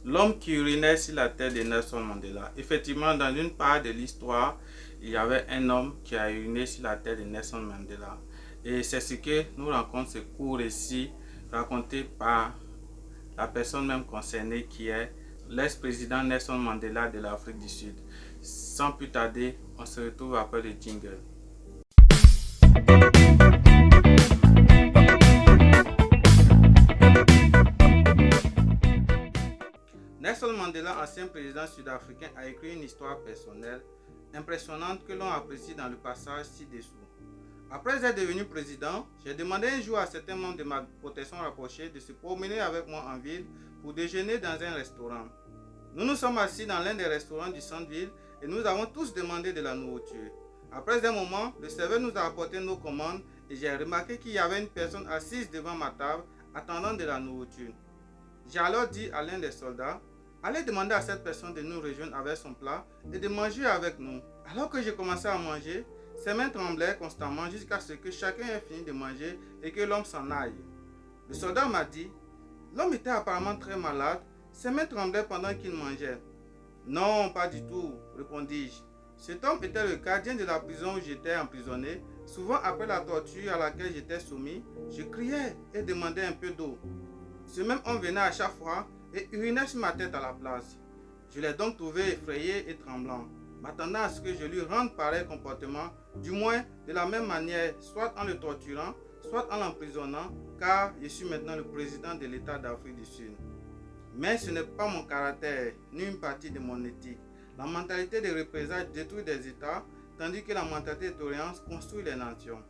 L'homme qui urinait sur la tête de Nelson Mandela. Effectivement, dans une part de l'histoire, il y avait un homme qui a uriné sur la tête de Nelson Mandela. Et c'est ce que nous raconte ce court récit raconté par la personne même concernée qui est l'ex-président Nelson Mandela de l'Afrique du Sud. Sans plus tarder, on se retrouve après le jingle. Nelson Mandela, ancien président sud-africain, a écrit une histoire personnelle impressionnante que l'on apprécie dans le passage ci-dessous. Après être devenu président, j'ai demandé un jour à certains membres de ma protection rapprochée de se promener avec moi en ville pour déjeuner dans un restaurant. Nous nous sommes assis dans l'un des restaurants du centre-ville et nous avons tous demandé de la nourriture. Après un moment, le serveur nous a apporté nos commandes et j'ai remarqué qu'il y avait une personne assise devant ma table attendant de la nourriture. J'ai alors dit à l'un des soldats: allez demander à cette personne de nous rejoindre avec son plat et de manger avec nous. Alors que j'ai commencé à manger, ses mains tremblaient constamment jusqu'à ce que chacun ait fini de manger et que l'homme s'en aille. Le soldat m'a dit: l'homme était apparemment très malade, ses mains tremblaient pendant qu'il mangeait. Non, pas du tout, répondis-je. Cet homme était le gardien de la prison où j'étais emprisonné. Souvent après la torture à laquelle j'étais soumis, je criais et demandais un peu d'eau. Ce même homme venait à chaque fois et urinait sur ma tête à la place. Je l'ai donc trouvé effrayé et tremblant, m'attendant à ce que je lui rende pareil comportement, du moins de la même manière, soit en le torturant, soit en l'emprisonnant, car je suis maintenant le président de l'État d'Afrique du Sud. Mais ce n'est pas mon caractère, ni une partie de mon éthique. La mentalité de représailles détruit des États, tandis que la mentalité de tolérance construit les nations.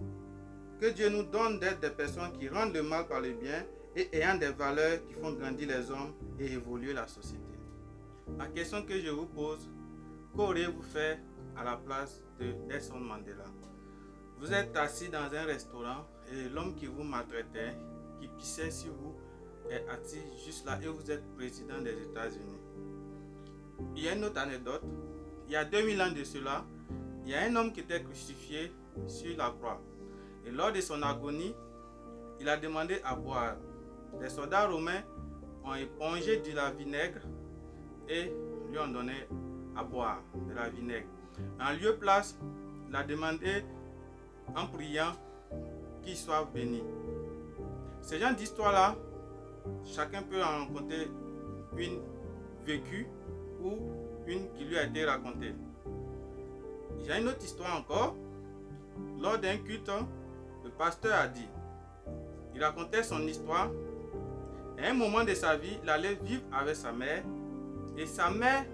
Que Dieu nous donne d'être des personnes qui rendent le mal par le bien et ayant des valeurs qui font grandir les hommes et évoluer la société. La question que je vous pose: qu'auriez-vous fait à la place de Nelson Mandela? Vous êtes assis dans un restaurant et l'homme qui vous maltraitait, qui pissait sur vous, est assis juste là et vous êtes président des États-Unis. Il y a une autre anecdote. Il y a 2000 ans de cela, il y a un homme qui était crucifié sur la croix. Et lors de son agonie, il a demandé à boire. Les soldats romains ont épongé de la vinaigre et lui ont donné à boire de la vinaigre. En lieu place, il a demandé en priant qu'il soit béni. Ce genre d'histoire-là, chacun peut en raconter une vécue ou une qui lui a été racontée. Il y a une autre histoire encore. Lors d'un culte, le pasteur a dit, il racontait son histoire. À un moment de sa vie, il allait vivre avec sa mère et sa mère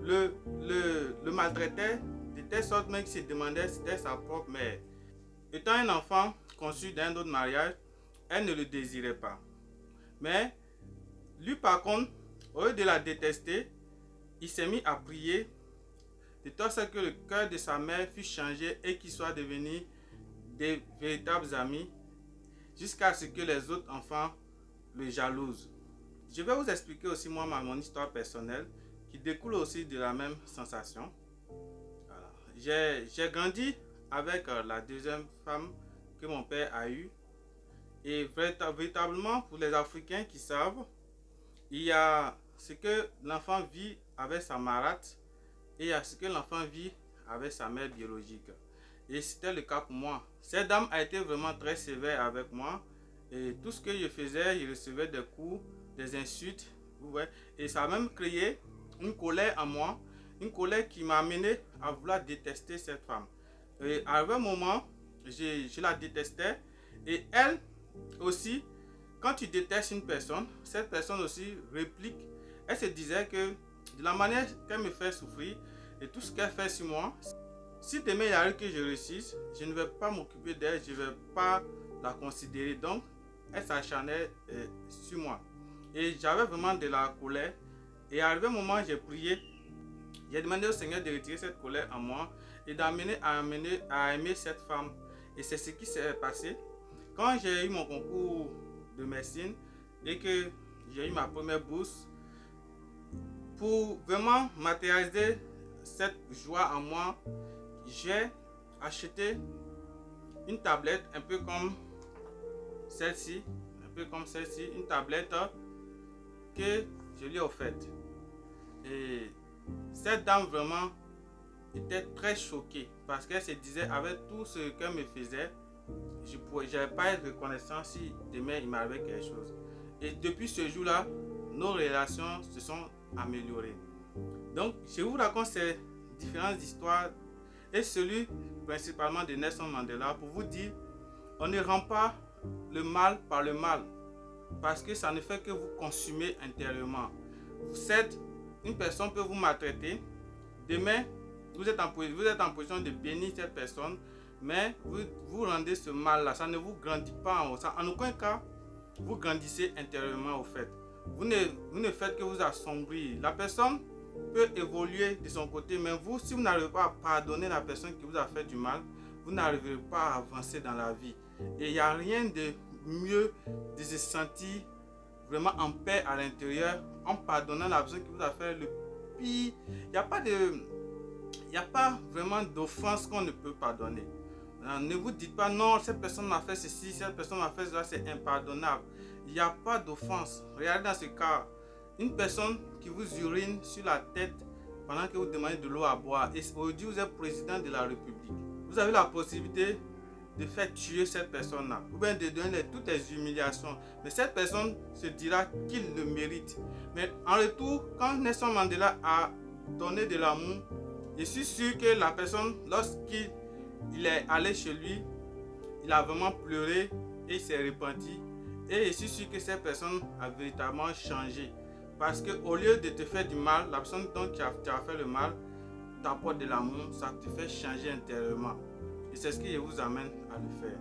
le maltraitait de telle sorte même qu'il se demandait si c'était sa propre mère. Étant un enfant conçu d'un autre mariage, elle ne le désirait pas. Mais lui par contre, au lieu de la détester, il s'est mis à prier de telle sorte que le cœur de sa mère fut changé et qu'ils soient devenus des véritables amis jusqu'à ce que les autres enfants le jalousent. Je vais vous expliquer aussi moi mon histoire personnelle qui découle aussi de la même sensation. Voilà. J'ai grandi avec la deuxième femme que mon père a eue. Et véritablement, pour les Africains qui savent, il y a ce que l'enfant vit avec sa marâtre et il y a ce que l'enfant vit avec sa mère biologique. Et c'était le cas pour moi. Cette dame a été vraiment très sévère avec moi. Et tout ce que je faisais, je recevais des coups, des insultes. Ouais. Et ça a même créé une colère en moi. Une colère qui m'a amené à vouloir détester cette femme. Et à un moment, je la détestais. Et elle aussi, quand tu détestes une personne, cette personne aussi réplique. Elle se disait que de la manière qu'elle me fait souffrir et tout ce qu'elle fait sur moi, si demain il arrive que je réussisse, je ne vais pas m'occuper d'elle, je ne vais pas la considérer. Donc, elle s'acharnait sur moi. Et j'avais vraiment de la colère. Et à un moment, j'ai prié. J'ai demandé au Seigneur de retirer cette colère en moi et d'amener à aimer cette femme. Et c'est ce qui s'est passé. Quand j'ai eu mon concours de médecine et que j'ai eu ma première bourse, pour vraiment matérialiser cette joie en moi, j'ai acheté une tablette un peu comme celle-ci, une tablette que je lui ai offert. Et cette dame vraiment était très choquée parce qu'elle se disait avec tout ce qu'elle me faisait, je n'allais pas être reconnaissant si demain il m'arrivait quelque chose. Et depuis ce jour-là, nos relations se sont améliorées. Donc, je vous raconte ces différentes histoires et celui principalement de Nelson Mandela pour vous dire, on ne rend pas le mal par le mal parce que ça ne fait que vous consumer intérieurement. Certes, une personne peut vous maltraiter, demain vous êtes en position de bénir cette personne, mais vous rendez ce mal-là, ça ne vous grandit pas en haut. En aucun cas, vous grandissez intérieurement au fait. Vous ne faites que vous assombrir. La personne peut évoluer de son côté, mais vous, si vous n'arrivez pas à pardonner la personne qui vous a fait du mal, vous n'arriverez pas à avancer dans la vie. Et il n'y a rien de mieux de se sentir vraiment en paix à l'intérieur en pardonnant la personne qui vous a fait le pire. Il n'y a pas vraiment d'offense qu'on ne peut pardonner. Ne vous dites pas non, cette personne m'a fait ceci, cette personne m'a fait cela, c'est impardonnable. Il n'y a pas d'offense. Regardez dans ce cas, une personne qui vous urine sur la tête pendant que vous demandez de l'eau à boire et aujourd'hui vous êtes président de la République. Vous avez la possibilité de faire tuer cette personne-là ou bien de donner toutes les humiliations. Mais cette personne se dira qu'il le mérite. Mais en retour, quand Nelson Mandela a donné de l'amour, je suis sûr que la personne, lorsqu'il est allé chez lui, il a vraiment pleuré et il s'est repenti. Et je suis sûr que cette personne a véritablement changé. Parce qu'au lieu de te faire du mal, la personne dont tu as fait le mal t'apporte de l'amour, ça te fait changer intérieurement. Et c'est ce que je vous amène à le faire.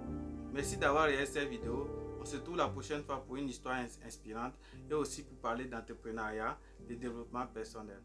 Merci d'avoir regardé cette vidéo. On se retrouve la prochaine fois pour une histoire inspirante et aussi pour parler d'entrepreneuriat, de développement personnel.